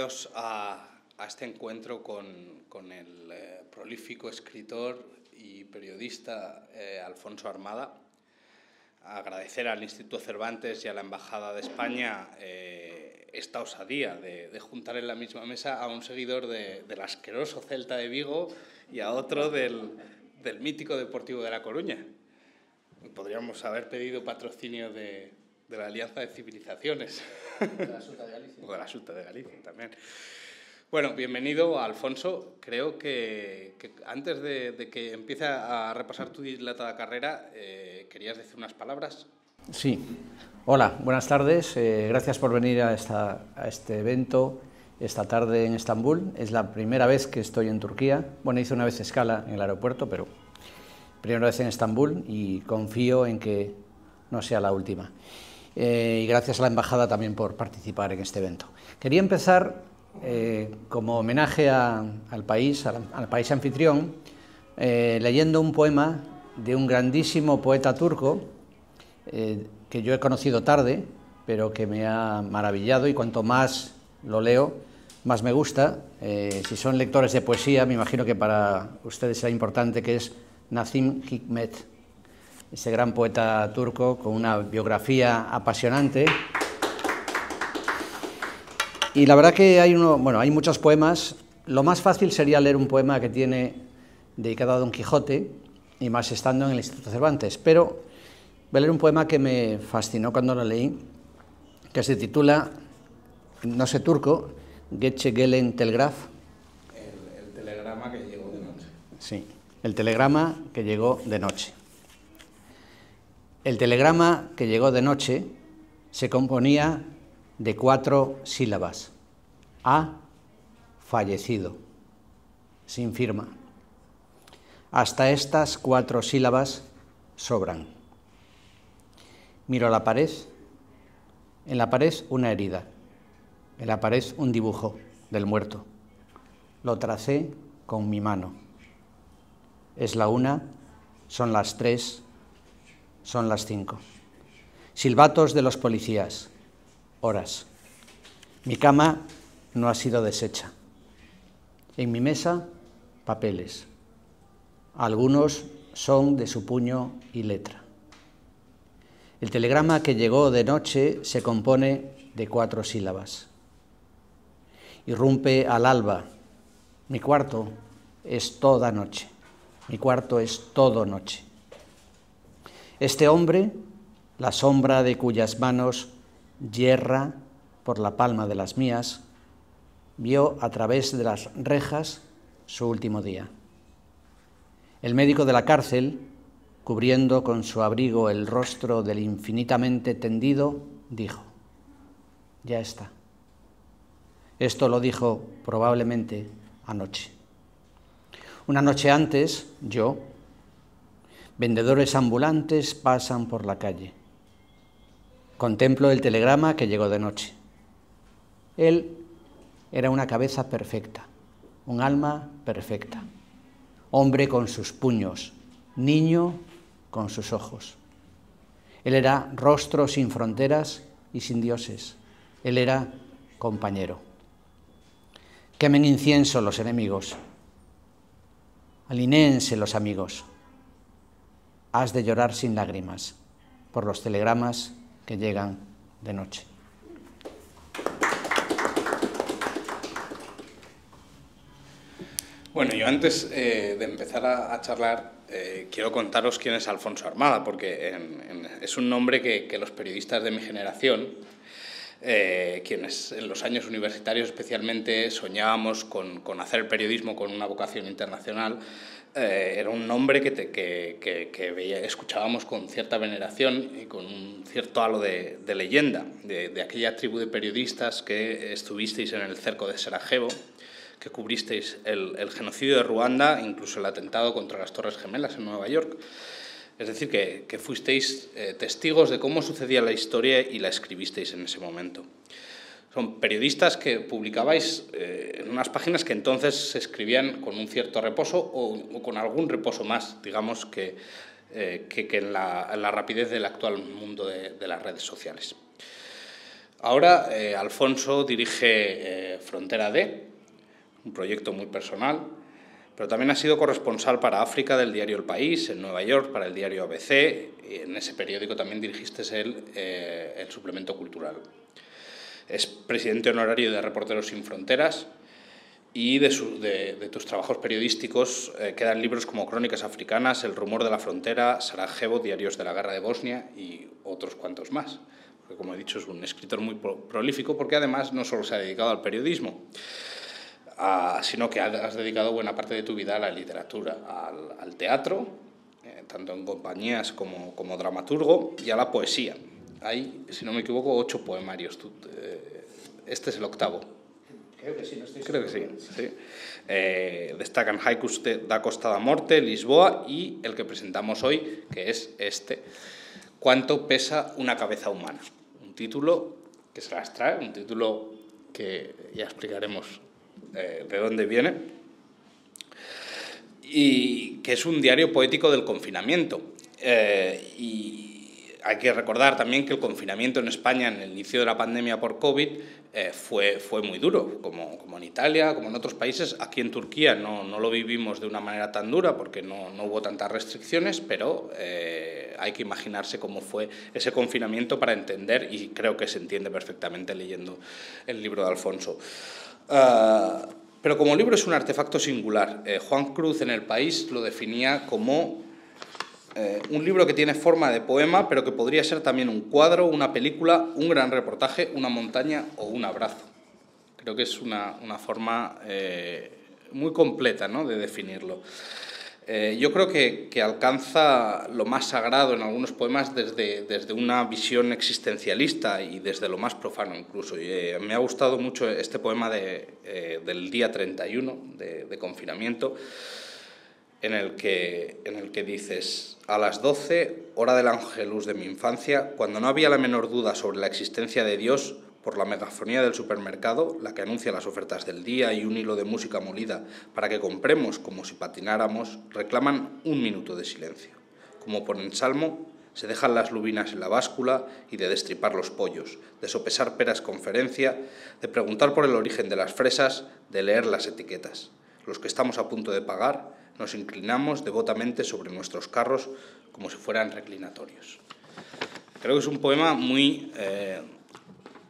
bienvenidos a este encuentro con el prolífico escritor y periodista Alfonso Armada. Agradecer al Instituto Cervantes y a la Embajada de España esta osadía de juntar en la misma mesa a un seguidor del asqueroso Celta de Vigo y a otro del mítico Deportivo de La Coruña. Podríamos haber pedido patrocinio de la Alianza de Civilizaciones. De la Xunta de Galicia. O de la Xunta de Galicia también. Bueno, bienvenido, Alfonso. Creo que antes de que empiece a repasar tu dilatada carrera, querías decir unas palabras. Sí. Hola, buenas tardes. Gracias por venir a este evento esta tarde en Estambul. Es la primera vez que estoy en Turquía. Bueno, hice una vez escala en el aeropuerto, pero primera vez en Estambul y confío en que no sea la última. Y gracias a la Embajada también por participar en este evento. Quería empezar como homenaje al país anfitrión, leyendo un poema de un grandísimo poeta turco que yo he conocido tarde, pero que me ha maravillado, y cuanto más lo leo, más me gusta. Si son lectores de poesía, me imagino que para ustedes será importante, que es Nazım Hikmet, ese gran poeta turco con una biografía apasionante. Y la verdad que hay muchos poemas. Lo más fácil sería leer un poema que tiene dedicado a Don Quijote, y más estando en el Instituto Cervantes, pero voy a leer un poema que me fascinó cuando lo leí, que se titula, no sé turco, Gece Gelen Telgraf. El telegrama que llegó de noche. Sí, el telegrama que llegó de noche. El telegrama que llegó de noche se componía de 4 sílabas. Ha fallecido, sin firma. Hasta estas 4 sílabas sobran. Miro a la pared. En la pared una herida. En la pared un dibujo del muerto. Lo tracé con mi mano. Es la 1, son las 3, son las 5. Silbatos de los policías. Horas. Mi cama no ha sido deshecha. En mi mesa, papeles. Algunos son de su puño y letra. El telegrama que llegó de noche se compone de 4 sílabas. Irrumpe al alba. Mi cuarto es toda noche. Mi cuarto es todo noche. Este hombre, la sombra de cuyas manos yerra por la palma de las mías, vio a través de las rejas su último día. El médico de la cárcel, cubriendo con su abrigo el rostro del infinitamente tendido, dijo: ya está. Esto lo dijo probablemente anoche. Una noche antes, yo, vendedores ambulantes pasan por la calle. Contemplo el telegrama que llegó de noche. Él era una cabeza perfecta, un alma perfecta, hombre con sus puños, niño con sus ojos. Él era rostro sin fronteras y sin dioses. Él era compañero. Quemen incienso los enemigos. Alinéense los amigos. Has de llorar sin lágrimas por los telegramas que llegan de noche. Bueno, yo antes de empezar a charlar, quiero contaros quién es Alfonso Armada, porque es un nombre que los periodistas de mi generación, quienes en los años universitarios especialmente soñábamos con hacer periodismo con una vocación internacional, era un nombre que escuchábamos con cierta veneración y con un cierto halo de leyenda, de aquella tribu de periodistas que estuvisteis en el cerco de Sarajevo, que cubristeis el genocidio de Ruanda, incluso el atentado contra las Torres Gemelas en Nueva York. Es decir, que fuisteis testigos de cómo sucedía la historia y la escribisteis en ese momento. Son periodistas que publicabais en unas páginas que entonces se escribían con un cierto reposo o con algún reposo más, digamos, que en la rapidez del actual mundo de las redes sociales. Ahora Alfonso dirige Frontera D, un proyecto muy personal, pero también ha sido corresponsal para África del diario El País, en Nueva York para el diario ABC, y en ese periódico también dirigiste el suplemento cultural. Es presidente honorario de Reporteros Sin Fronteras y de tus trabajos periodísticos quedan libros como Crónicas Africanas, El Rumor de la Frontera, Sarajevo, Diarios de la Guerra de Bosnia y otros cuantos más. Porque, como he dicho, es un escritor muy prolífico porque además no solo se ha dedicado al periodismo, sino que has dedicado buena parte de tu vida a la literatura, al teatro, tanto en compañías como dramaturgo, y a la poesía. Hay, si no me equivoco, 8 poemarios. Este es el 8º. Creo que sí, no estoy seguro. Creo que sí. Destacan Haikus da Costa da Morte, Lisboa y el que presentamos hoy, que es este, ¿Cuánto pesa una cabeza humana? Un título que se las trae, un título que ya explicaremos de dónde viene, y que es un diario poético del confinamiento. Y hay que recordar también que el confinamiento en España en el inicio de la pandemia por COVID fue muy duro, como en Italia, como en otros países. Aquí en Turquía no lo vivimos de una manera tan dura porque no hubo tantas restricciones, pero hay que imaginarse cómo fue ese confinamiento para entender, y creo que se entiende perfectamente leyendo el libro de Alfonso. Pero como libro es un artefacto singular. Juan Cruz en El País lo definía como un libro que tiene forma de poema, pero que podría ser también un cuadro, una película, un gran reportaje, una montaña o un abrazo. Creo que es una forma muy completa, ¿no?, de definirlo. Yo creo que alcanza lo más sagrado en algunos poemas desde una visión existencialista y desde lo más profano incluso. Me ha gustado mucho este poema del día 31 de confinamiento, en el que dices: a las 12, hora del ángelus de mi infancia, cuando no había la menor duda sobre la existencia de Dios, por la megafonía del supermercado, la que anuncia las ofertas del día, y un hilo de música molida para que compremos como si patináramos, reclaman un minuto de silencio. Como por ensalmo, se dejan las lubinas en la báscula y de destripar los pollos, de sopesar peras con ferencia, de preguntar por el origen de las fresas, de leer las etiquetas. Los que estamos a punto de pagar nos inclinamos devotamente sobre nuestros carros como si fueran reclinatorios. Creo que es un poema muy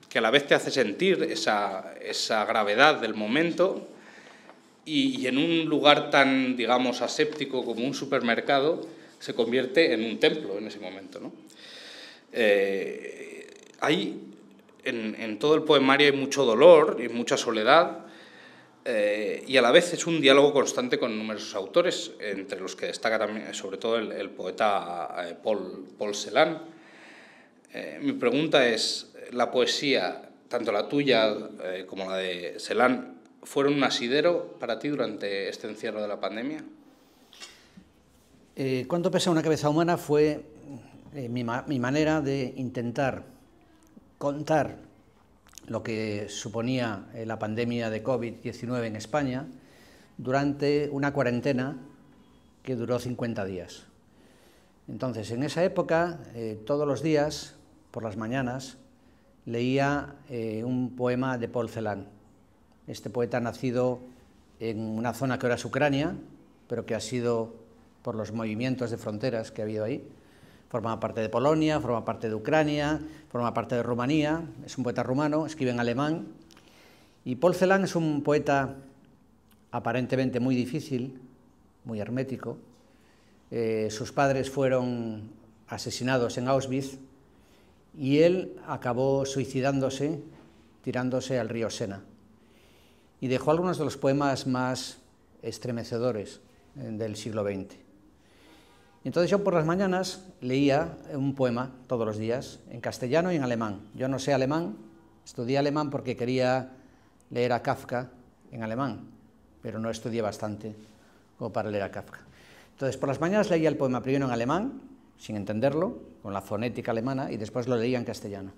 que a la vez te hace sentir esa gravedad del momento, y en un lugar tan, digamos, aséptico como un supermercado se convierte en un templo en ese momento, ¿no? En todo el poemario hay mucho dolor y mucha soledad, y a la vez es un diálogo constante con numerosos autores, entre los que destaca también, sobre todo, el poeta Paul Celan. Mi pregunta es: ¿la poesía, tanto la tuya como la de Celan, fueron un asidero para ti durante este encierro de la pandemia? ¿Cuánto pesa una cabeza humana? Fue mi manera de intentar contar lo que suponía la pandemia de COVID-19 en España durante una cuarentena que duró 50 días. Entonces, en esa época, todos los días, por las mañanas, leía un poema de Paul Celan. Este poeta, nacido en una zona que ahora es Ucrania, pero que ha sido, por los movimientos de fronteras que ha habido ahí, forma parte de Polonia, forma parte de Ucrania, forma parte de Rumanía, es un poeta rumano, escribe en alemán. Y Paul Celan es un poeta aparentemente muy difícil, muy hermético. Sus padres fueron asesinados en Auschwitz y él acabó suicidándose, tirándose al río Sena. Y dejó algunos de los poemas más estremecedores del siglo XX. Entonces yo por las mañanas leía un poema todos los días, en castellano y en alemán. Yo no sé alemán, estudié alemán porque quería leer a Kafka en alemán, pero no estudié bastante como para leer a Kafka. Entonces por las mañanas leía el poema primero en alemán, sin entenderlo, con la fonética alemana, y después lo leía en castellano.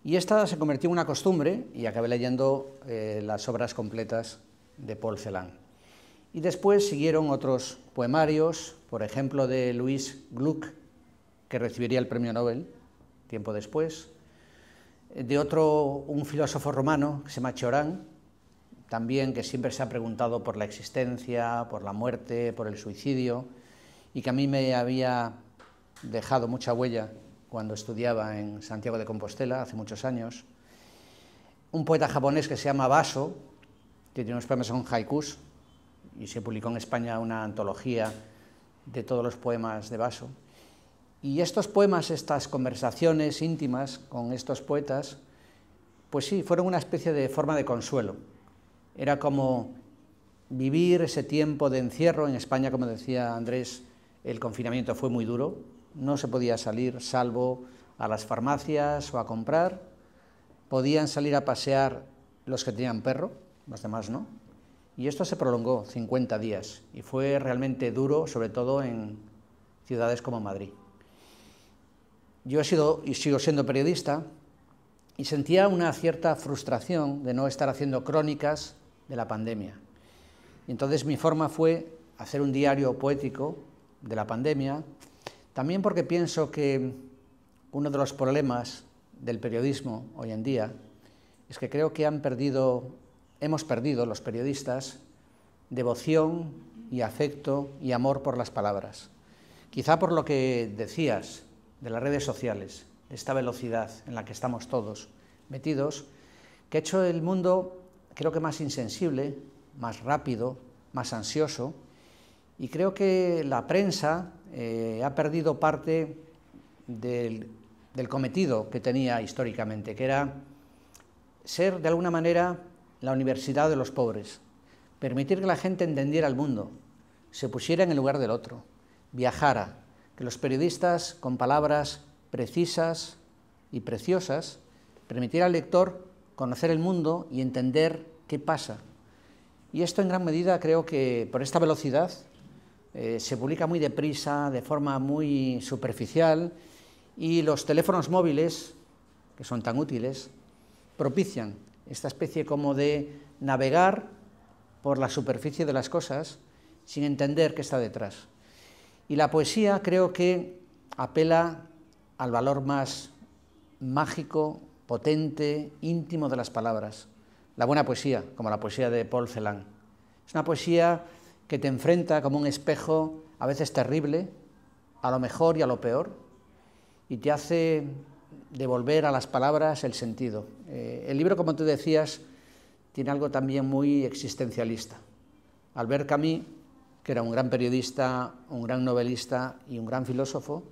Y esta se convirtió en una costumbre y acabé leyendo las obras completas de Paul Celan. Y después siguieron otros poemarios, por ejemplo de Louis Gluck, que recibiría el premio Nobel tiempo después, de otro, un filósofo romano que se llama Ciorán, también que siempre se ha preguntado por la existencia, por la muerte, por el suicidio, y que a mí me había dejado mucha huella cuando estudiaba en Santiago de Compostela hace muchos años. Un poeta japonés que se llama Baso, que tiene unos poemas con haikus, y se publicó en España una antología de todos los poemas de Baso. Y estos poemas, estas conversaciones íntimas con estos poetas, pues sí, fueron una especie de forma de consuelo. Era como vivir ese tiempo de encierro. En España, como decía Andrés, el confinamiento fue muy duro, no se podía salir salvo a las farmacias o a comprar, podían salir a pasear los que tenían perro, los demás no, y esto se prolongó 50 días y fue realmente duro, sobre todo en ciudades como Madrid. Yo he sido y sigo siendo periodista y sentía una cierta frustración de no estar haciendo crónicas de la pandemia. Y entonces mi forma fue hacer un diario poético de la pandemia, también porque pienso que uno de los problemas del periodismo hoy en día es que creo que hemos perdido los periodistas devoción y afecto y amor por las palabras. Quizá por lo que decías de las redes sociales, de esta velocidad en la que estamos todos metidos, que ha hecho el mundo, creo que más insensible, más rápido, más ansioso, y creo que la prensa ha perdido parte del cometido que tenía históricamente, que era ser de alguna manera la universidad de los pobres, permitir que la gente entendiera el mundo, se pusiera en el lugar del otro, viajara, que los periodistas con palabras precisas y preciosas permitiera al lector conocer el mundo y entender qué pasa. Y esto en gran medida creo que por esta velocidad se publica muy deprisa, de forma muy superficial, y los teléfonos móviles, que son tan útiles, propician esta especie como de navegar por la superficie de las cosas sin entender qué está detrás. Y la poesía creo que apela al valor más mágico, potente, íntimo de las palabras. La buena poesía, como la poesía de Paul Celan. Es una poesía que te enfrenta como un espejo, a veces terrible, a lo mejor y a lo peor, y te hace devolver a las palabras el sentido. El libro, como tú decías, tiene algo también muy existencialista. Albert Camus, que era un gran periodista, un gran novelista y un gran filósofo,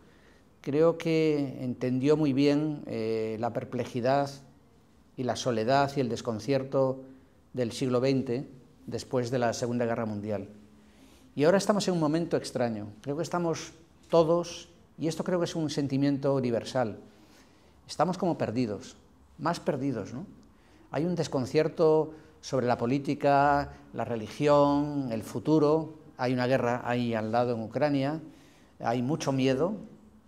creo que entendió muy bien la perplejidad y la soledad y el desconcierto del siglo XX después de la Segunda Guerra Mundial. Y ahora estamos en un momento extraño. Creo que estamos todos, y esto creo que es un sentimiento universal, estamos como perdidos, más perdidos, ¿no? Hay un desconcierto sobre la política, la religión, el futuro. Hay una guerra ahí al lado en Ucrania, hay mucho miedo,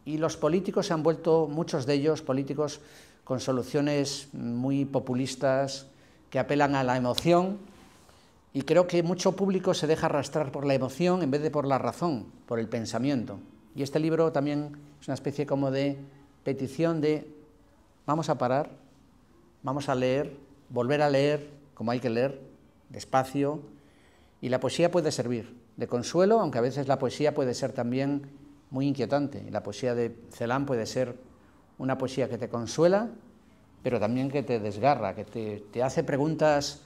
y los políticos se han vuelto, muchos de ellos, políticos con soluciones muy populistas que apelan a la emoción, y creo que mucho público se deja arrastrar por la emoción en vez de por la razón, por el pensamiento. Y este libro también es una especie como de petición de vamos a parar, vamos a leer, volver a leer como hay que leer, despacio, y la poesía puede servir de consuelo, aunque a veces la poesía puede ser también muy inquietante. La poesía de Celan puede ser una poesía que te consuela, pero también que te desgarra, que te hace preguntas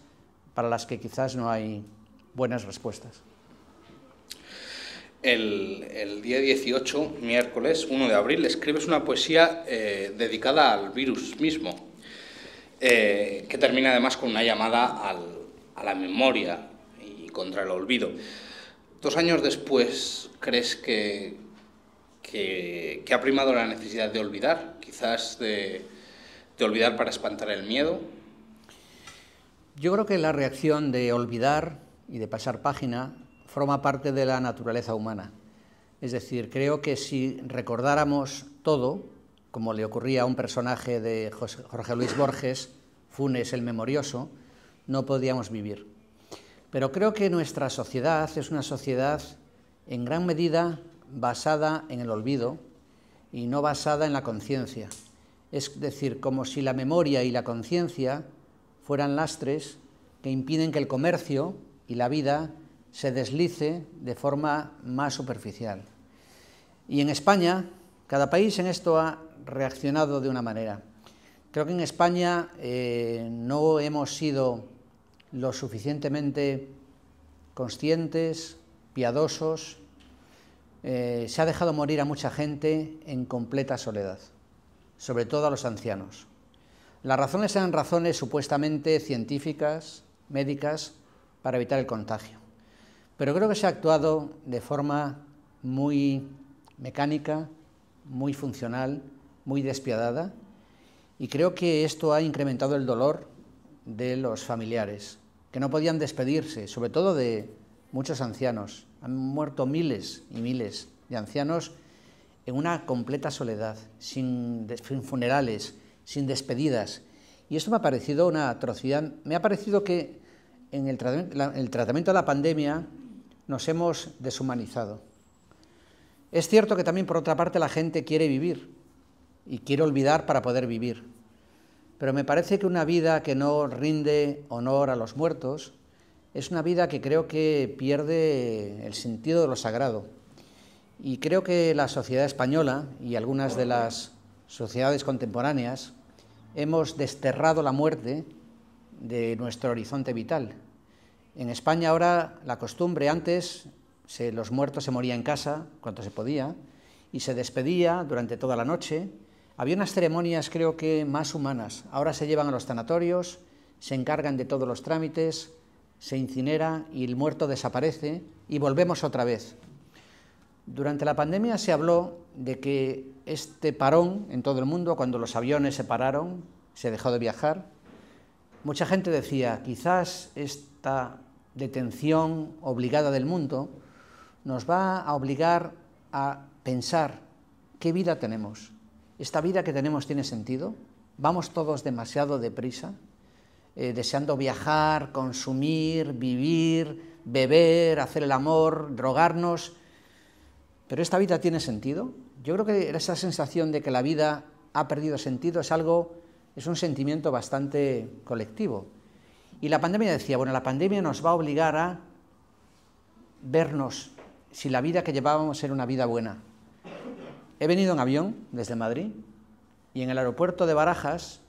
para las que quizás no hay buenas respuestas. El día 18, miércoles 1 de abril, escribes una poesía dedicada al virus mismo, que termina además con una llamada a la memoria y contra el olvido. 2 años después, ¿crees que ha primado la necesidad de olvidar? Quizás de olvidar para espantar el miedo. Yo creo que la reacción de olvidar y de pasar página forma parte de la naturaleza humana. Es decir, creo que si recordáramos todo, como le ocurría a un personaje de Jorge Luis Borges, Funes el Memorioso, no podíamos vivir. Pero creo que nuestra sociedad es una sociedad en gran medida basada en el olvido y no basada en la conciencia. Es decir, como si la memoria y la conciencia fueran lastres que impiden que el comercio y la vida se deslice de forma más superficial. Y en España, cada país en esto ha reaccionado de una manera. Creo que en España no hemos sido lo suficientemente conscientes, piadosos. Se ha dejado morir a mucha gente en completa soledad, sobre todo a los ancianos. Las razones eran razones supuestamente científicas, médicas, para evitar el contagio. Pero creo que se ha actuado de forma muy mecánica, muy funcional, muy despiadada, y creo que esto ha incrementado el dolor de los familiares, que no podían despedirse, sobre todo de muchos ancianos. Han muerto miles y miles de ancianos en una completa soledad, sin funerales, sin despedidas. Y esto me ha parecido una atrocidad. Me ha parecido que en el tratamiento de la pandemia nos hemos deshumanizado. Es cierto que también, por otra parte, la gente quiere vivir y quiere olvidar para poder vivir. Pero me parece que una vida que no rinde honor a los muertos es una vida que creo que pierde el sentido de lo sagrado. Y creo que la sociedad española y algunas de las sociedades contemporáneas hemos desterrado la muerte de nuestro horizonte vital. En España ahora la costumbre, antes los muertos se morían en casa cuando se podía y se despedía durante toda la noche. Había unas ceremonias, creo que más humanas. Ahora se llevan a los tanatorios, se encargan de todos los trámites, se incinera y el muerto desaparece y volvemos otra vez. Durante la pandemia se habló de que este parón en todo el mundo, cuando los aviones se pararon, se dejó de viajar, mucha gente decía, quizás esta detención obligada del mundo nos va a obligar a pensar qué vida tenemos. ¿Esta vida que tenemos tiene sentido? ¿Vamos todos demasiado deprisa? Deseando viajar, consumir, vivir, beber, hacer el amor, drogarnos. ¿Pero esta vida tiene sentido? Yo creo que esa sensación de que la vida ha perdido sentido es un sentimiento bastante colectivo. Y la pandemia decía, bueno, la pandemia nos va a obligar a vernos si la vida que llevábamos era una vida buena. He venido en avión desde Madrid y en el aeropuerto de Barajas,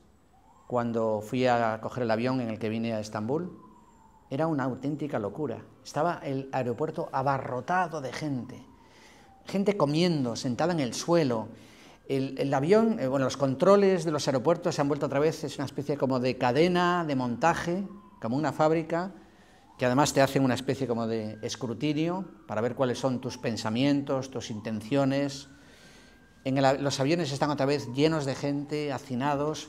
cuando fui a coger el avión en el que vine a Estambul, era una auténtica locura. Estaba el aeropuerto abarrotado de gente, gente comiendo, sentada en el suelo. El avión, los controles de los aeropuertos se han vuelto otra vez, es una especie como de cadena de montaje, como una fábrica, que además te hacen una especie como de escrutinio para ver cuáles son tus pensamientos, tus intenciones. Los aviones están otra vez llenos de gente, hacinados.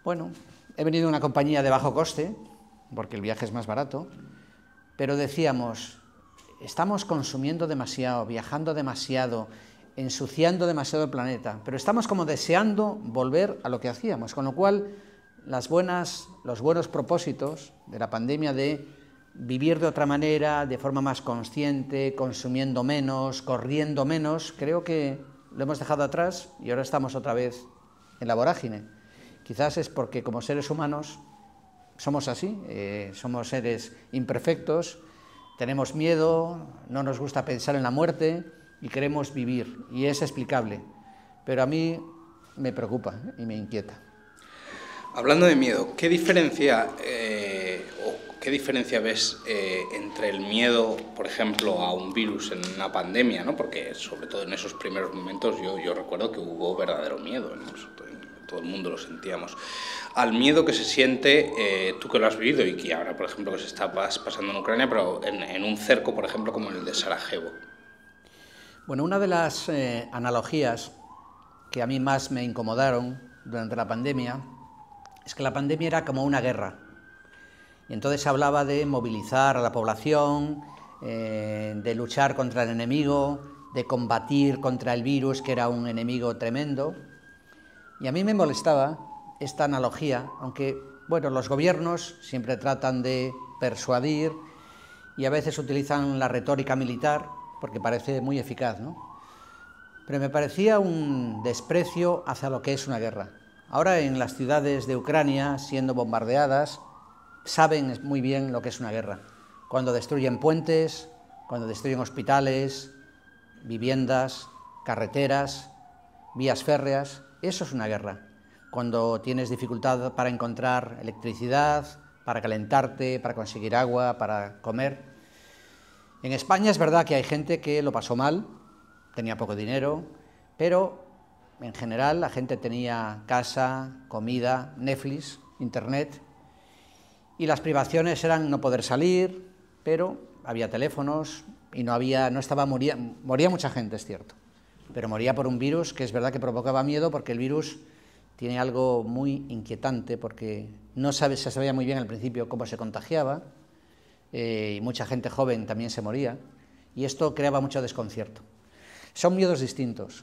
Bueno, he venido en una compañía de bajo coste, porque el viaje es más barato, pero decíamos, estamos consumiendo demasiado, viajando demasiado, ensuciando demasiado el planeta, pero estamos como deseando volver a lo que hacíamos, con lo cual los buenos propósitos de la pandemia de vivir de otra manera, de forma más consciente, consumiendo menos, corriendo menos, creo que lo hemos dejado atrás y ahora estamos otra vez en la vorágine. Quizás es porque como seres humanos somos así, somos seres imperfectos, tenemos miedo, no nos gusta pensar en la muerte y queremos vivir, y es explicable, pero a mí me preocupa y me inquieta. Hablando de miedo, ¿qué diferencia ves entre el miedo, por ejemplo, a un virus en una pandemia, ¿no? Porque sobre todo en esos primeros momentos yo recuerdo que hubo verdadero miedo, ¿no? Todo el mundo lo sentíamos, al miedo que se siente, tú que lo has vivido y que ahora, por ejemplo, que se está pasando en Ucrania, pero en un cerco, por ejemplo, como el de Sarajevo? Bueno, una de las analogías que a mí más me incomodaron durante la pandemia es que la pandemia era como una guerra. Y entonces se hablaba de movilizar a la población, de luchar contra el enemigo, de combatir contra el virus, que era un enemigo tremendo. Y a mí me molestaba esta analogía, aunque, bueno, los gobiernos siempre tratan de persuadir y a veces utilizan la retórica militar porque parece muy eficaz, ¿no? pero me parecía un desprecio hacia lo que es una guerra. Ahora en las ciudades de Ucrania, siendo bombardeadas, saben muy bien lo que es una guerra. Cuando destruyen puentes, cuando destruyen hospitales, viviendas, carreteras, vías férreas, eso es una guerra. Cuando tienes dificultad para encontrar electricidad, para calentarte, para conseguir agua, para comer. En España es verdad que hay gente que lo pasó mal, tenía poco dinero, pero en general la gente tenía casa, comida, Netflix, internet, y las privaciones eran no poder salir, pero había teléfonos y moría mucha gente, es cierto, pero moría por un virus que es verdad que provocaba miedo, porque el virus tiene algo muy inquietante, porque no se sabía muy bien al principio cómo se contagiaba, y mucha gente joven también se moría, y esto creaba mucho desconcierto. Son miedos distintos.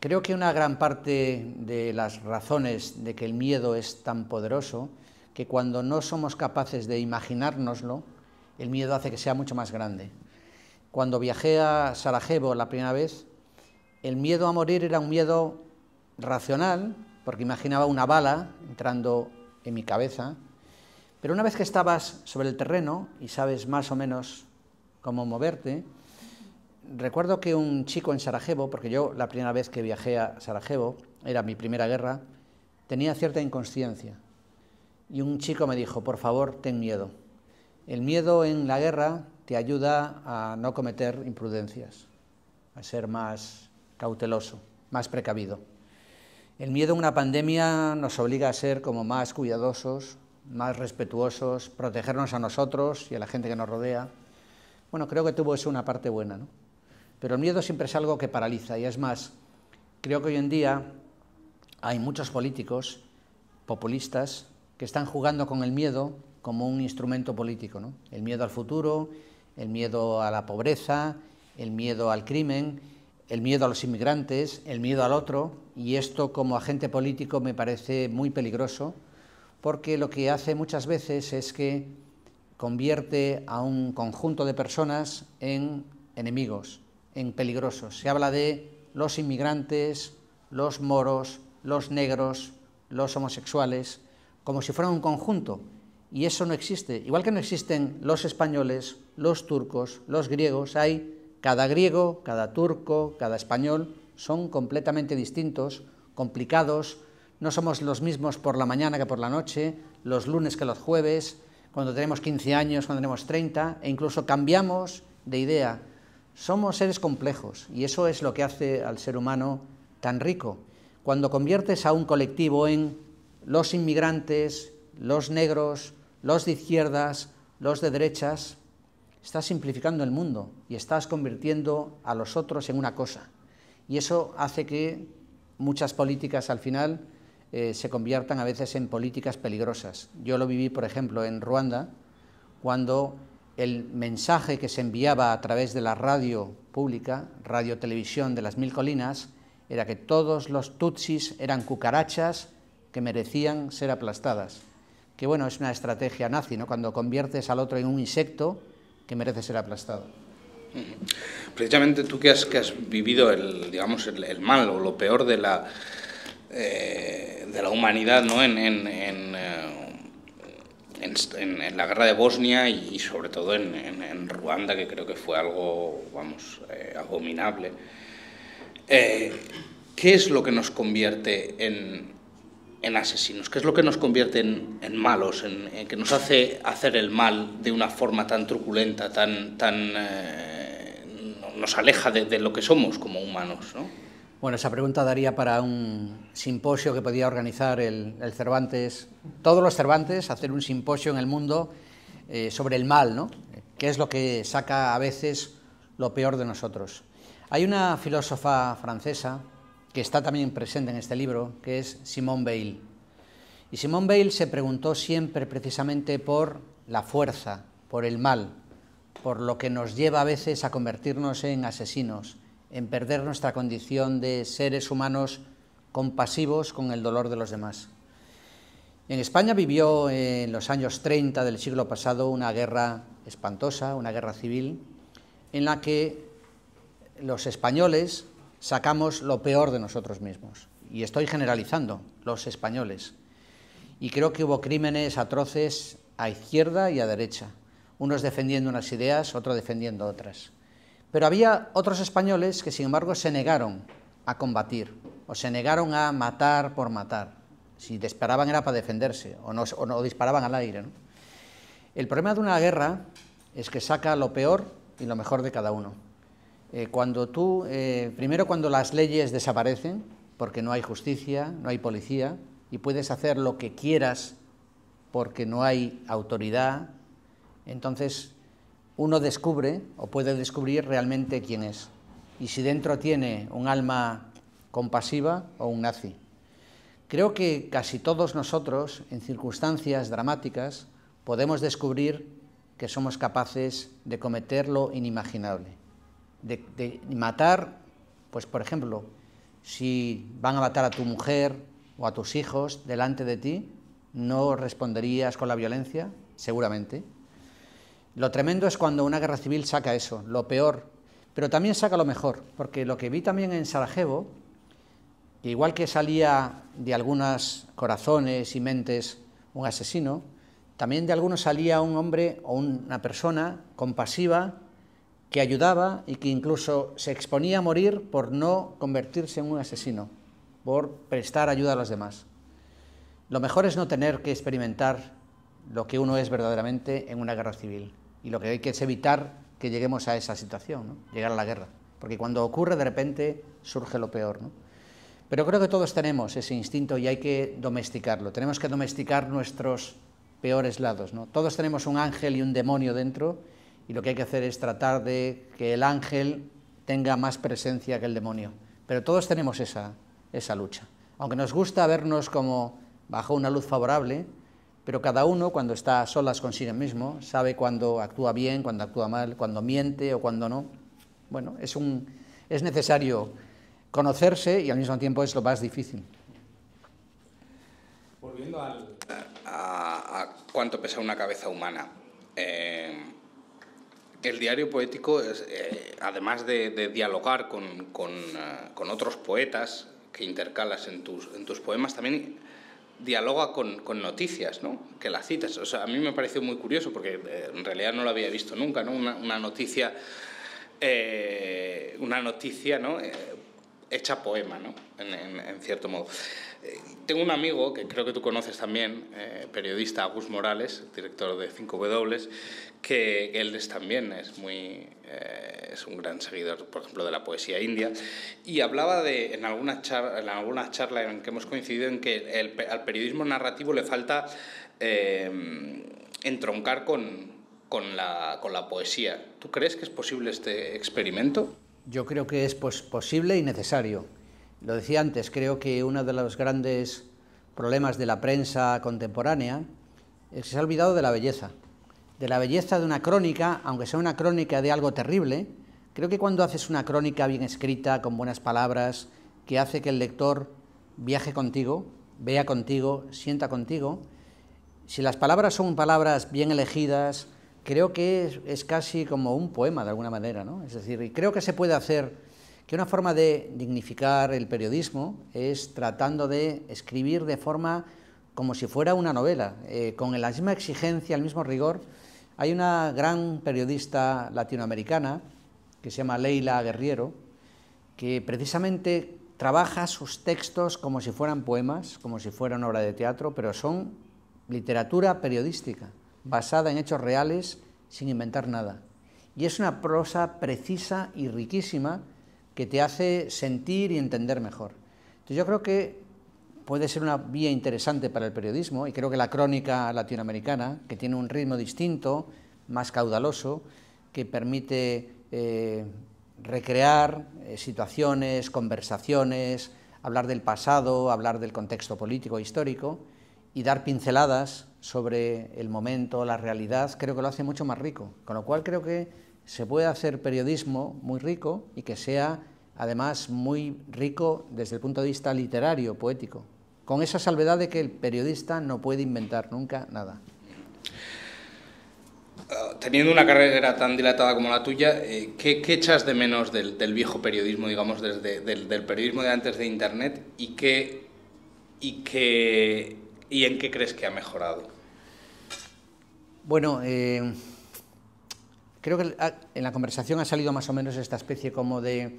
Creo que una gran parte de las razones de que el miedo es tan poderoso, que cuando no somos capaces de imaginárnoslo, el miedo hace que sea mucho más grande. Cuando viajé a Sarajevo la primera vez, el miedo a morir era un miedo racional, porque imaginaba una bala entrando en mi cabeza, pero una vez que estabas sobre el terreno y sabes más o menos cómo moverte, recuerdo que un chico en Sarajevo, porque yo la primera vez que viajé a Sarajevo, era mi primera guerra, tenía cierta inconsciencia, y un chico me dijo: por favor, ten miedo. El miedo en la guerra te ayuda a no cometer imprudencias, a ser más cauteloso, más precavido. El miedo en una pandemia nos obliga a ser como más cuidadosos, más respetuosos, protegernos a nosotros y a la gente que nos rodea. Bueno, creo que tuvo eso una parte buena, ¿no? Pero el miedo siempre es algo que paraliza, y es más, creo que hoy en día hay muchos políticos populistas que están jugando con el miedo como un instrumento político, ¿no? El miedo al futuro, el miedo a la pobreza, el miedo al crimen, el miedo a los inmigrantes, el miedo al otro, y esto como agente político me parece muy peligroso, porque lo que hace muchas veces es que convierte a un conjunto de personas en enemigos, en peligrosos. Se habla de los inmigrantes, los moros, los negros, los homosexuales, como si fueran un conjunto, y eso no existe. Igual que no existen los españoles, los turcos, los griegos, hay cada griego, cada turco, cada español, son completamente distintos, complicados, no somos los mismos por la mañana que por la noche, los lunes que los jueves, cuando tenemos 15 años, cuando tenemos 30, e incluso cambiamos de idea. Somos seres complejos, y eso es lo que hace al ser humano tan rico. Cuando conviertes a un colectivo en los inmigrantes, los negros, los de izquierdas, los de derechas, estás simplificando el mundo y estás convirtiendo a los otros en una cosa. Y eso hace que muchas políticas al final se conviertan a veces en políticas peligrosas. Yo lo viví, por ejemplo, en Ruanda, cuando el mensaje que se enviaba a través de la radio pública, radio-televisión de las Mil Colinas, era que todos los tutsis eran cucarachas que merecían ser aplastadas. Que bueno, es una estrategia nazi, ¿no? Cuando conviertes al otro en un insecto que merece ser aplastado. Precisamente tú que has vivido el mal o lo peor de la humanidad, ¿no? en la guerra de Bosnia y sobre todo en Ruanda, que creo que fue algo, abominable. ¿Qué es lo que nos convierte en asesinos? ¿Qué es lo que nos convierte en malos, en que nos hace hacer el mal de una forma tan truculenta, nos aleja de lo que somos como humanos, ¿no? Bueno, esa pregunta daría para un simposio que podía organizar el Cervantes, todos los Cervantes, hacer un simposio en el mundo sobre el mal, ¿no? ¿Qué es lo que saca a veces lo peor de nosotros? Hay una filósofa francesa que está también presente en este libro, que es Simone Weil. Y Simone Weil se preguntó siempre precisamente por la fuerza, por el mal, por lo que nos lleva a veces a convertirnos en asesinos, en perder nuestra condición de seres humanos compasivos con el dolor de los demás. En España vivió en los años 30 del siglo pasado una guerra espantosa, una guerra civil, en la que los españoles sacamos lo peor de nosotros mismos. Y estoy generalizando, los españoles. Y creo que hubo crímenes atroces a izquierda y a derecha, unos defendiendo unas ideas, otros defendiendo otras. Pero había otros españoles que, sin embargo, se negaron a combatir, o se negaron a matar por matar. Si disparaban era para defenderse, o no disparaban al aire, ¿no? El problema de una guerra es que saca lo peor y lo mejor de cada uno. Primero cuando las leyes desaparecen, porque no hay justicia, no hay policía, y puedes hacer lo que quieras porque no hay autoridad, entonces uno descubre o puede descubrir realmente quién es, y si dentro tiene un alma compasiva o un nazi. Creo que casi todos nosotros, en circunstancias dramáticas, podemos descubrir que somos capaces de cometer lo inimaginable, de matar, pues por ejemplo, si van a matar a tu mujer o a tus hijos delante de ti, ¿no responderías con la violencia? Seguramente. Lo tremendo es cuando una guerra civil saca eso, lo peor, pero también saca lo mejor, porque lo que vi también en Sarajevo, que igual que salía de algunos corazones y mentes un asesino, también de algunos salía un hombre o una persona compasiva que ayudaba y que incluso se exponía a morir por no convertirse en un asesino, por prestar ayuda a los demás. Lo mejor es no tener que experimentar lo que uno es verdaderamente en una guerra civil, y lo que hay que es evitar que lleguemos a esa situación, ¿no? Llegar a la guerra, porque cuando ocurre de repente surge lo peor, ¿no? Pero creo que todos tenemos ese instinto y hay que domesticarlo, tenemos que domesticar nuestros peores lados, ¿no? Todos tenemos un ángel y un demonio dentro, y lo que hay que hacer es tratar de que el ángel tenga más presencia que el demonio. Pero todos tenemos esa lucha. Aunque nos gusta vernos como bajo una luz favorable, pero cada uno, cuando está a solas consigo mismo, sabe cuándo actúa bien, cuándo actúa mal, cuándo miente o cuándo no. Bueno, es necesario conocerse y al mismo tiempo es lo más difícil. Volviendo a cuánto pesa una cabeza humana. El diario poético, además de dialogar con otros poetas que intercalas en tus poemas, también dialoga con noticias, ¿no? Que las citas. O sea, a mí me pareció muy curioso porque en realidad no lo había visto nunca, ¿no? Una noticia, ¿no? Hecha poema, ¿no? En cierto modo. Tengo un amigo que creo que tú conoces también, periodista Agus Morales, director de 5W, que él también es un gran seguidor, por ejemplo, de la poesía india, y hablaba en alguna charla en que hemos coincidido en que al periodismo narrativo le falta entroncar con la poesía. ¿Tú crees que es posible este experimento? Yo creo que es posible y necesario. Lo decía antes, creo que uno de los grandes problemas de la prensa contemporánea es que se ha olvidado de la belleza de una crónica, aunque sea una crónica de algo terrible. Creo que cuando haces una crónica bien escrita, con buenas palabras, que hace que el lector viaje contigo, vea contigo, sienta contigo, si las palabras son palabras bien elegidas, creo que es casi como un poema de alguna manera, ¿no? Es decir, y creo que se puede hacer, que una forma de dignificar el periodismo es tratando de escribir de forma como si fuera una novela, con la misma exigencia, el mismo rigor. Hay una gran periodista latinoamericana que se llama Leila Guerriero, que precisamente trabaja sus textos como si fueran poemas, como si fueran obra de teatro, pero son literatura periodística, basada en hechos reales, sin inventar nada. Y es una prosa precisa y riquísima que te hace sentir y entender mejor. Entonces yo creo que puede ser una vía interesante para el periodismo, y creo que la crónica latinoamericana, que tiene un ritmo distinto, más caudaloso, que permite recrear situaciones, conversaciones, hablar del pasado, hablar del contexto político e histórico, y dar pinceladas sobre el momento, la realidad, creo que lo hace mucho más rico. Con lo cual creo que se puede hacer periodismo muy rico y que sea además muy rico desde el punto de vista literario, poético, con esa salvedad de que el periodista no puede inventar nunca nada. teniendo una carrera tan dilatada como la tuya, ¿qué echas de menos del viejo periodismo, digamos, del periodismo de antes de Internet, y en qué crees que ha mejorado? Bueno, creo que en la conversación ha salido más o menos esta especie como de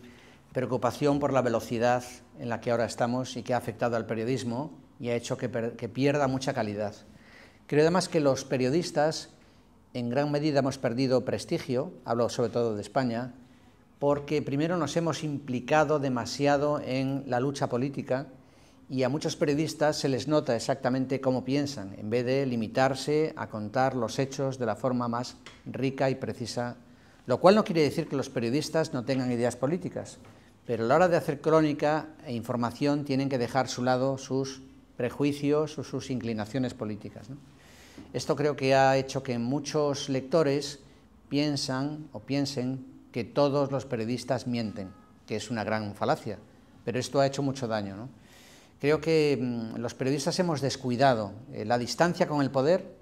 preocupación por la velocidad en la que ahora estamos y que ha afectado al periodismo y ha hecho que pierda mucha calidad. Creo además que los periodistas en gran medida hemos perdido prestigio, hablo sobre todo de España, porque primero nos hemos implicado demasiado en la lucha política y a muchos periodistas se les nota exactamente cómo piensan, en vez de limitarse a contar los hechos de la forma más rica y precisa, lo cual no quiere decir que los periodistas no tengan ideas políticas, pero a la hora de hacer crónica e información tienen que dejar a su lado sus prejuicios o sus inclinaciones políticas, ¿no? Esto creo que ha hecho que muchos lectores piensen que todos los periodistas mienten, que es una gran falacia, pero esto ha hecho mucho daño, ¿no? Creo que los periodistas hemos descuidado la distancia con el poder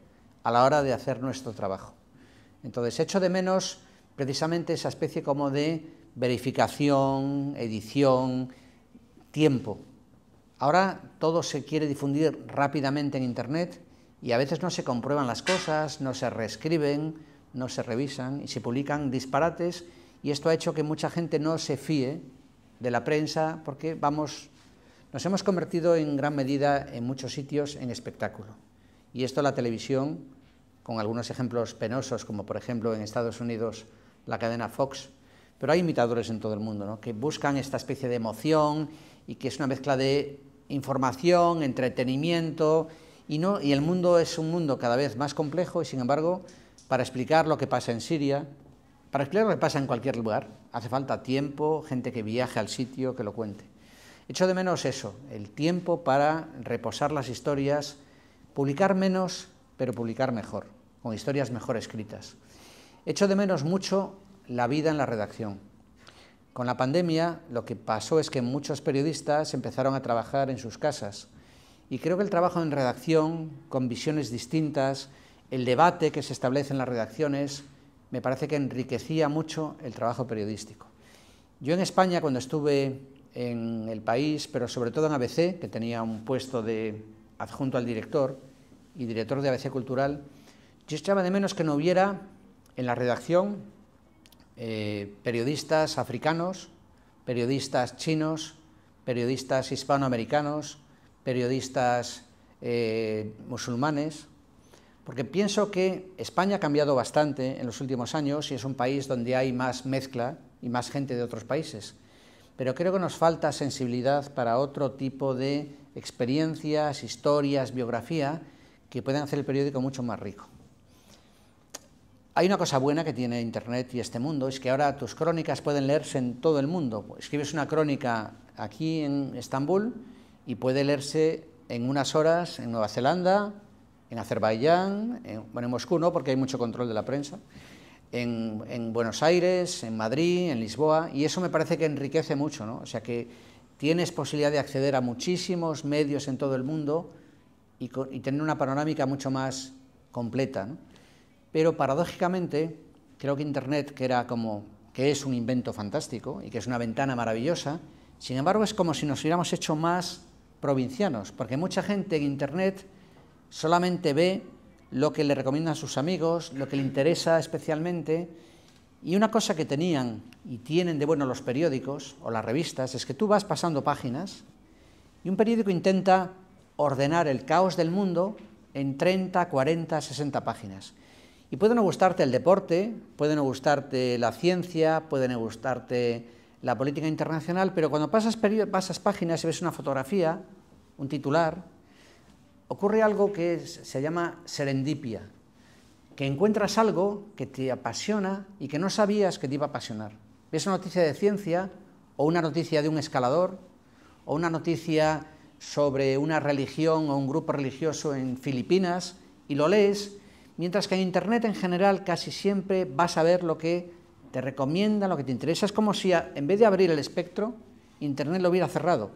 a la hora de hacer nuestro trabajo. Entonces, echo de menos precisamente esa especie como de verificación, edición, tiempo. Ahora todo se quiere difundir rápidamente en Internet y a veces no se comprueban las cosas, no se reescriben, no se revisan y se publican disparates, y esto ha hecho que mucha gente no se fíe de la prensa porque nos hemos convertido en gran medida en muchos sitios en espectáculo. Y esto la televisión, con algunos ejemplos penosos, como por ejemplo en Estados Unidos la cadena Fox, pero hay imitadores en todo el mundo, ¿no?, que buscan esta especie de emoción y que es una mezcla de información, entretenimiento, y el mundo es un mundo cada vez más complejo y, sin embargo, para explicar lo que pasa en Siria, para explicar lo que pasa en cualquier lugar, hace falta tiempo, gente que viaje al sitio, que lo cuente. Echo de menos eso, el tiempo para reposar las historias, publicar menos, pero publicar mejor, con historias mejor escritas. Echo de menos mucho la vida en la redacción. Con la pandemia, lo que pasó es que muchos periodistas empezaron a trabajar en sus casas, y creo que el trabajo en redacción, con visiones distintas, el debate que se establece en las redacciones, me parece que enriquecía mucho el trabajo periodístico. Yo en España, cuando estuve en El País, pero sobre todo en ABC, que tenía un puesto de adjunto al director y director de ABC Cultural, yo echaba de menos que no hubiera en la redacción periodistas africanos, periodistas chinos, periodistas hispanoamericanos, periodistas musulmanes, porque pienso que España ha cambiado bastante en los últimos años y es un país donde hay más mezcla y más gente de otros países, pero creo que nos falta sensibilidad para otro tipo de experiencias, historias, biografía, que pueden hacer el periódico mucho más rico. Hay una cosa buena que tiene Internet y este mundo, es que ahora tus crónicas pueden leerse en todo el mundo. Escribes una crónica aquí en Estambul y puede leerse en unas horas en Nueva Zelanda, en Azerbaiyán, en Moscú no, porque hay mucho control de la prensa, en Buenos Aires, en Madrid, en Lisboa, y eso me parece que enriquece mucho, ¿no? O sea que tienes posibilidad de acceder a muchísimos medios en todo el mundo y tener una panorámica mucho más completa, ¿no? Pero paradójicamente creo que Internet, que es un invento fantástico y que es una ventana maravillosa, sin embargo es como si nos hubiéramos hecho más provincianos, porque mucha gente en Internet solamente ve lo que le recomiendan sus amigos, lo que le interesa especialmente, y una cosa que tenían y tienen de bueno los periódicos o las revistas es que tú vas pasando páginas y un periódico intenta ordenar el caos del mundo en 30, 40, 60 páginas. Y puede no gustarte el deporte, puede no gustarte la ciencia, puede no gustarte la política internacional, pero cuando pasas páginas y ves una fotografía, un titular, ocurre algo que se llama serendipia, que encuentras algo que te apasiona y que no sabías que te iba a apasionar. Ves una noticia de ciencia, o una noticia de un escalador, o una noticia sobre una religión o un grupo religioso en Filipinas, y lo lees, mientras que en Internet en general casi siempre vas a ver lo que te recomienda, lo que te interesa. Es como si en vez de abrir el espectro, Internet lo hubiera cerrado.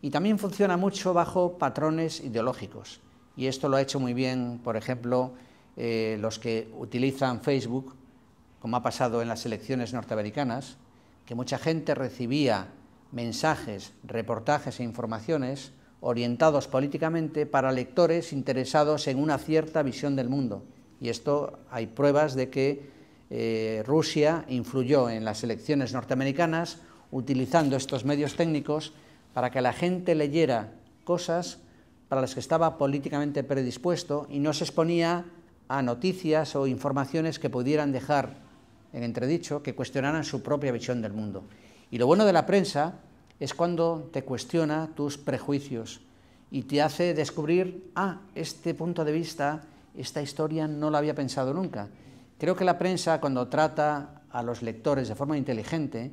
Y también funciona mucho bajo patrones ideológicos. Y esto lo ha hecho muy bien, por ejemplo, los que utilizan Facebook, como ha pasado en las elecciones norteamericanas, que mucha gente recibía mensajes, reportajes e informaciones orientados políticamente para lectores interesados en una cierta visión del mundo. Y esto hay pruebas de que Rusia influyó en las elecciones norteamericanas utilizando estos medios técnicos para que la gente leyera cosas para las que estaba políticamente predispuesto y no se exponía a noticias o informaciones que pudieran dejar en entredicho, que cuestionaran su propia visión del mundo. Y lo bueno de la prensa es cuando te cuestiona tus prejuicios y te hace descubrir, este punto de vista, esta historia no la había pensado nunca. Creo que la prensa, cuando trata a los lectores de forma inteligente,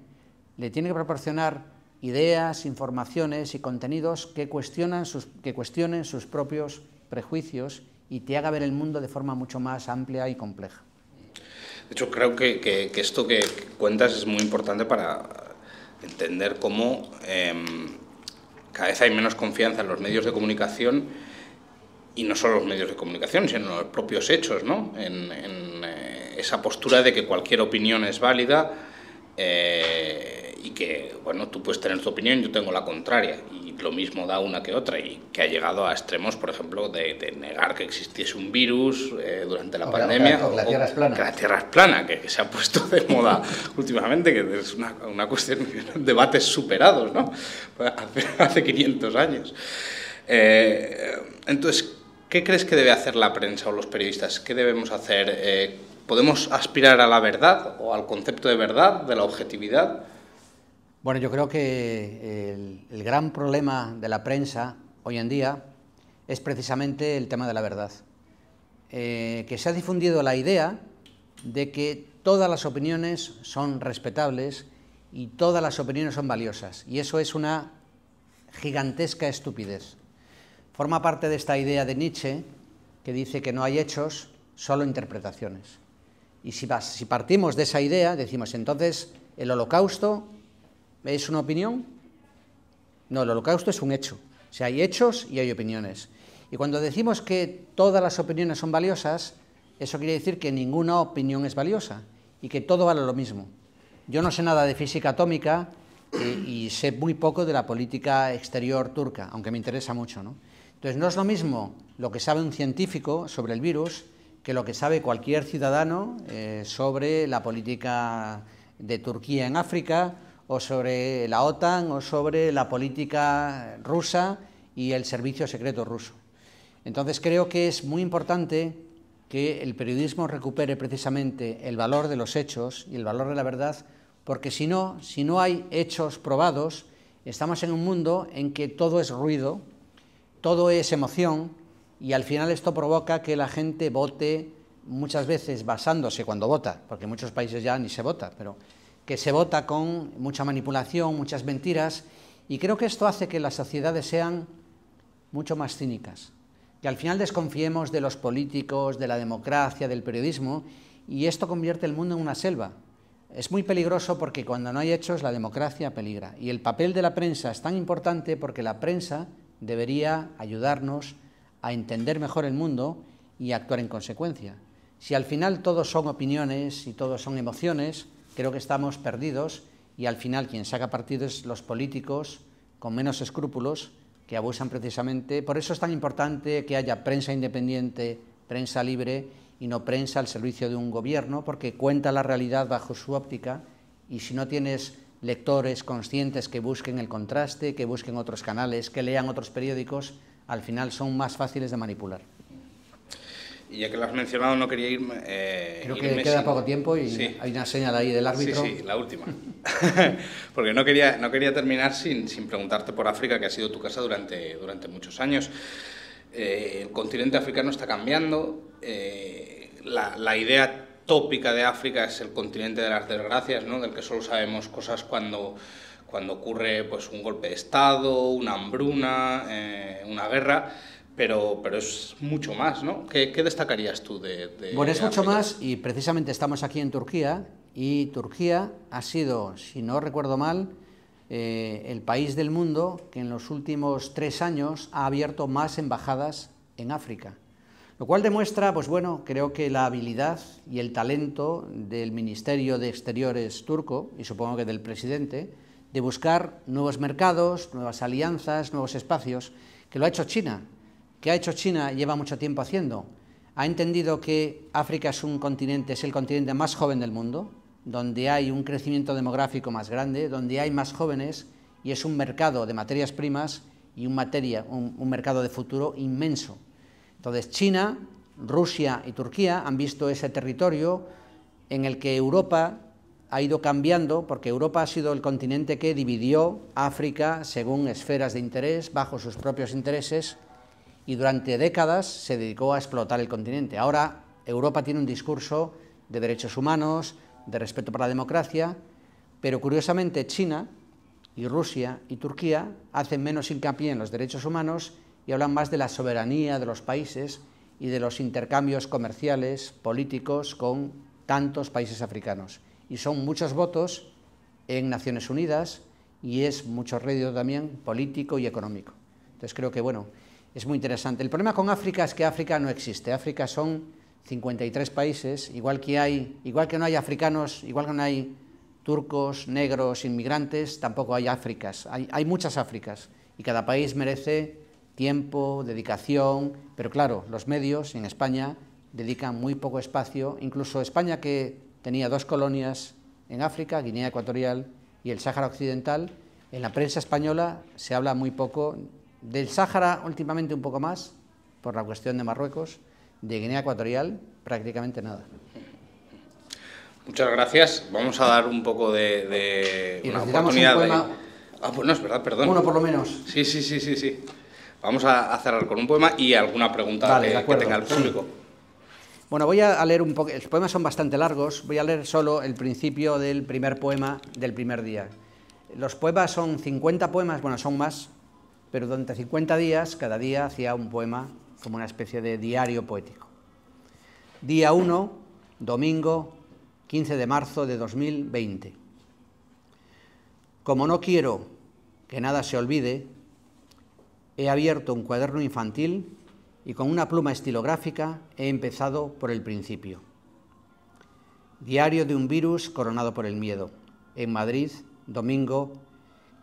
le tiene que proporcionar ideas, informaciones y contenidos que cuestionen sus propios prejuicios y te haga ver el mundo de forma mucho más amplia y compleja. De hecho, creo que esto que cuentas es muy importante para entender cómo cada vez hay menos confianza en los medios de comunicación, y no solo los medios de comunicación, sino los propios hechos, ¿no? En esa postura de que cualquier opinión es válida y que, bueno, tú puedes tener tu opinión, yo tengo la contraria, y lo mismo da una que otra, y que ha llegado a extremos, por ejemplo, de negar que existiese un virus durante la pandemia, o que la Tierra es plana. Que la Tierra es plana, que se ha puesto de moda últimamente, que es una cuestión, debates superados, ¿no? Hace 500 años. Entonces, ¿qué crees que debe hacer la prensa o los periodistas? ¿Qué debemos hacer? ¿Podemos aspirar a la verdad o al concepto de verdad, de la objetividad? Bueno, yo creo que el gran problema de la prensa hoy en día es precisamente el tema de la verdad. Que se ha difundido la idea de que todas las opiniones son respetables y todas las opiniones son valiosas, y eso es una gigantesca estupidez. Forma parte de esta idea de Nietzsche, que dice que no hay hechos, solo interpretaciones. Y si partimos de esa idea, decimos, entonces, ¿el Holocausto es una opinión? No, el Holocausto es un hecho. O sea, hay hechos y hay opiniones. Y cuando decimos que todas las opiniones son valiosas, eso quiere decir que ninguna opinión es valiosa y que todo vale lo mismo. Yo no sé nada de física atómica y sé muy poco de la política exterior turca, aunque me interesa mucho, ¿no? Entonces, no es lo mismo lo que sabe un científico sobre el virus que lo que sabe cualquier ciudadano sobre la política de Turquía en África, o sobre la OTAN, o sobre la política rusa y el servicio secreto ruso. Entonces, creo que es muy importante que el periodismo recupere precisamente el valor de los hechos y el valor de la verdad, porque si no hay hechos probados, estamos en un mundo en que todo es ruido, todo es emoción, y al final esto provoca que la gente vote muchas veces basándose, cuando vota, porque en muchos países ya ni se vota, pero que se vota con mucha manipulación, muchas mentiras, y creo que esto hace que las sociedades sean mucho más cínicas, que al final desconfiemos de los políticos, de la democracia, del periodismo, y esto convierte el mundo en una selva. Es muy peligroso porque cuando no hay hechos la democracia peligra, y el papel de la prensa es tan importante porque la prensa debería ayudarnos a entender mejor el mundo y a actuar en consecuencia. Si al final todos son opiniones y todos son emociones, creo que estamos perdidos, y al final quien saca partido es los políticos con menos escrúpulos, que abusan precisamente. Por eso es tan importante que haya prensa independiente, prensa libre, y no prensa al servicio de un gobierno, porque cuenta la realidad bajo su óptica, y si no tienes lectores conscientes que busquen el contraste, que busquen otros canales, que lean otros periódicos, al final son más fáciles de manipular. Y ya que lo has mencionado, no quería irme... Creo que queda poco tiempo y sí. Hay una señal ahí del árbitro. Sí, la última. Porque no quería terminar sin preguntarte por África, que ha sido tu casa durante muchos años. El continente africano está cambiando. La idea tópica de África es el continente de las desgracias, ¿no? Del que solo sabemos cosas cuando ocurre pues, un golpe de Estado, una hambruna, una guerra... Pero es mucho más, ¿no? ¿Qué destacarías tú de Bueno, es mucho África? más, y precisamente estamos aquí en Turquía, y Turquía ha sido, si no recuerdo mal, el país del mundo que en los últimos 3 años ha abierto más embajadas en África, Lo cual demuestra, pues bueno, creo que la habilidad y el talento del Ministerio de Exteriores turco, y supongo que del presidente, de buscar nuevos mercados, nuevas alianzas, nuevos espacios, que lo ha hecho China. ¿Qué ha hecho China? Lleva mucho tiempo haciendo. Ha entendido que África es un continente, es el continente más joven del mundo, donde hay un crecimiento demográfico más grande, donde hay más jóvenes, y es un mercado de materias primas y un mercado de futuro inmenso. Entonces, China, Rusia y Turquía han visto ese territorio en el que Europa ha ido cambiando, porque Europa ha sido el continente que dividió África según esferas de interés, bajo sus propios intereses, y durante décadas se dedicó a explotar el continente. Ahora Europa tiene un discurso de derechos humanos, de respeto por la democracia, pero curiosamente China y Rusia y Turquía hacen menos hincapié en los derechos humanos y hablan más de la soberanía de los países y de los intercambios comerciales, políticos con tantos países africanos. Y son muchos votos en Naciones Unidas y es mucho rédito también político y económico. Entonces creo que, bueno, es muy interesante. El problema con África es que África no existe. África son 53 países, igual que no hay africanos, igual que no hay turcos, negros, inmigrantes, tampoco hay Áfricas. Hay muchas Áfricas y cada país merece tiempo, dedicación, pero claro, los medios en España dedican muy poco espacio, incluso España, que tenía 2 colonias en África, Guinea Ecuatorial y el Sáhara Occidental. En la prensa española se habla muy poco del Sáhara, últimamente un poco más, por la cuestión de Marruecos, de Guinea Ecuatorial prácticamente nada. Muchas gracias. Vamos a dar un poco de y una oportunidad un poema, bueno, es verdad, perdón. Uno por lo menos. Sí. Vamos a cerrar con un poema y alguna pregunta que tenga el público. Bueno, voy a leer un poco, los poemas son bastante largos, voy a leer solo el principio del primer poema del primer día. Los poemas son 50 poemas, bueno, son más, pero durante 50 días, cada día hacía un poema como una especie de diario poético. Día 1, domingo, 15 de marzo de 2020. Como no quiero que nada se olvide, he abierto un cuaderno infantil y con una pluma estilográfica he empezado por el principio. Diario de un virus coronado por el miedo. En Madrid, domingo,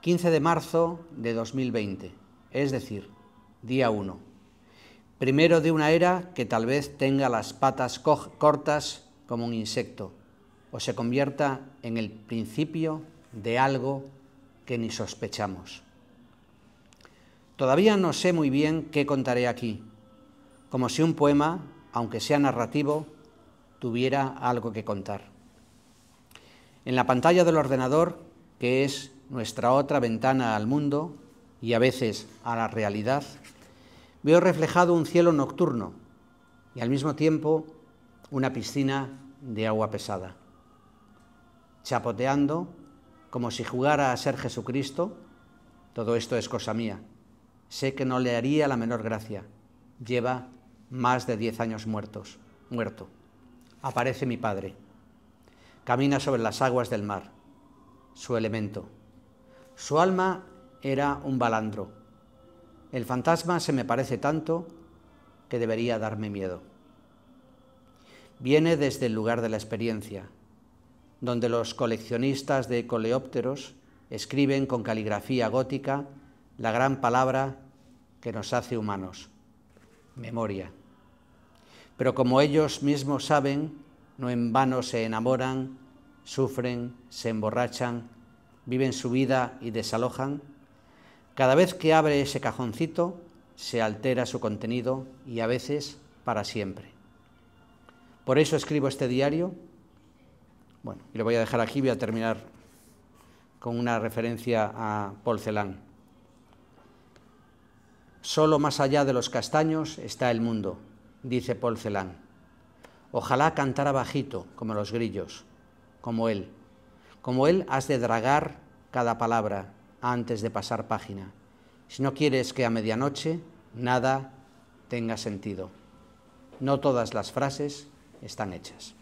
15 de marzo de 2020, es decir, día 1. Primero de una era que tal vez tenga las patas cortas como un insecto o se convierta en el principio de algo que ni sospechamos. Todavía no sé muy bien qué contaré aquí, como si un poema, aunque sea narrativo, tuviera algo que contar. En la pantalla del ordenador, que es nuestra otra ventana al mundo y a veces a la realidad, veo reflejado un cielo nocturno y al mismo tiempo una piscina de agua pesada. Chapoteando, como si jugara a ser Jesucristo, todo esto es cosa mía. Sé que no le haría la menor gracia. Lleva más de 10 años muerto. Aparece mi padre. Camina sobre las aguas del mar. Su elemento. Su alma era un balandro. El fantasma se me parece tanto que debería darme miedo. Viene desde el lugar de la experiencia, donde los coleccionistas de coleópteros escriben con caligrafía gótica la gran palabra que nos hace humanos, memoria. Pero como ellos mismos saben, no en vano se enamoran, sufren, se emborrachan, viven su vida y desalojan. Cada vez que abre ese cajoncito, se altera su contenido y a veces para siempre. Por eso escribo este diario. Bueno, y lo voy a dejar aquí, voy a terminar con una referencia a Paul Celan. Solo más allá de los castaños está el mundo, dice Paul Celan. Ojalá cantara bajito, como los grillos, como él. Como él has de dragar cada palabra antes de pasar página, si no quieres que a medianoche nada tenga sentido. No todas las frases están hechas.